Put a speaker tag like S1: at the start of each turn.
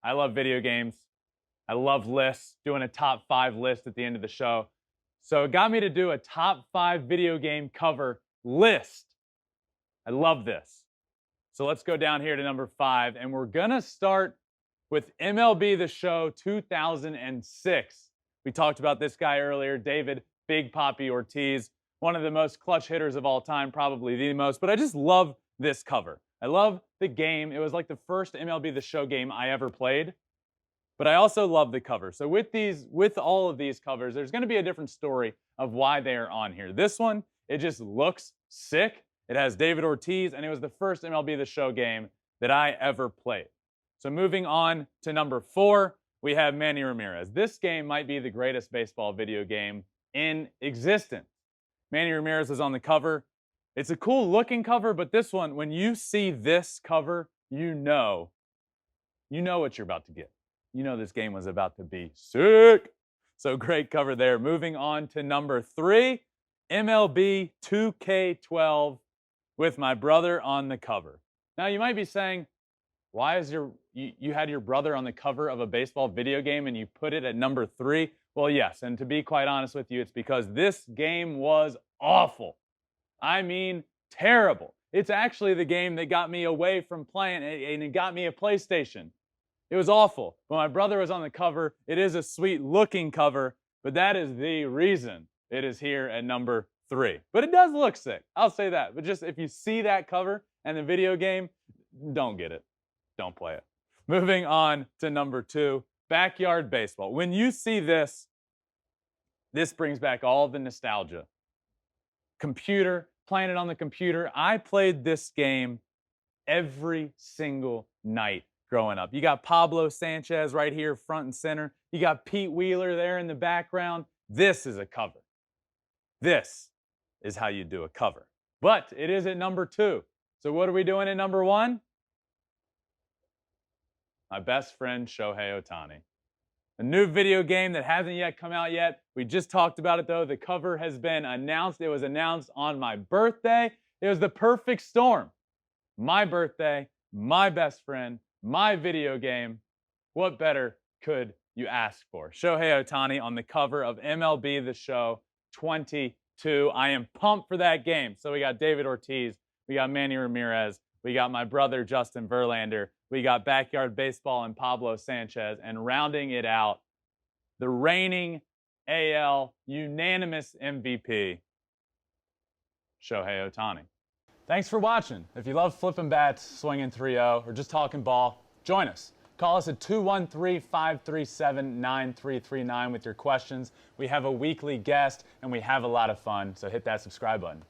S1: I love video games. I love lists, doing a top 5 list at the end of the show. So it got me to do a top 5 video game cover list. I love this. So let's go down here to number 5, and we're gonna start with MLB The Show 2006. We talked about this guy earlier, David Big Papi Ortiz, one of the most clutch hitters of all time, probably the most, but I just love this cover. I love the game. It was like the first MLB The Show game I ever played, but I also love the cover. So with all of these covers, there's gonna be a different story of why they are on here. This one, it just looks sick. It has David Ortiz, and it was the first MLB The Show game that I ever played. So moving on to number 4, we have Manny Ramirez. This game might be the greatest baseball video game in existence. Manny Ramirez is on the cover. It's a cool looking cover, but this one, when you see this cover, you know what you're about to get. You know this game was about to be sick. So great cover there. Moving on to number 3, MLB 2K12 with my brother on the cover. Now you might be saying, why is you had your brother on the cover of a baseball video game and you put it at number 3? Well, yes, and to be quite honest with you, it's because this game was awful. I mean, terrible. It's actually the game that got me away from playing, and it got me a PlayStation. It was awful. But my brother was on the cover. It is a sweet looking cover, but that is the reason it is here at number 3. But it does look sick. I'll say that. But just if you see that cover and the video game, don't get it. Don't play it. Moving on to number 2, Backyard Baseball. When you see this, this brings back all the nostalgia. Computer, playing it on the computer. I played this game every single night growing up. You got Pablo Sanchez right here, front and center. You got Pete Wheeler there in the background. This is a cover. This is how you do a cover. But it is at number 2. So what are we doing at number 1? My best friend, Shohei Ohtani. A new video game that hasn't yet come out yet. We just talked about it though. The cover has been announced. It was announced on my birthday. It was the perfect storm. My birthday, my best friend, my video game. What better could you ask for? Shohei Ohtani on the cover of MLB The Show 22. I am pumped for that game. So we got David Ortiz, we got Manny Ramirez, we got my brother Justin Verlander, we got Backyard Baseball and Pablo Sanchez, and rounding it out, the reigning AL unanimous MVP, Shohei Ohtani. Thanks for watching. If you love flipping bats, swinging 3-0, or just talking ball, join us. Call us at 213-537-9339 with your questions. We have a weekly guest, and we have a lot of fun, so hit that subscribe button.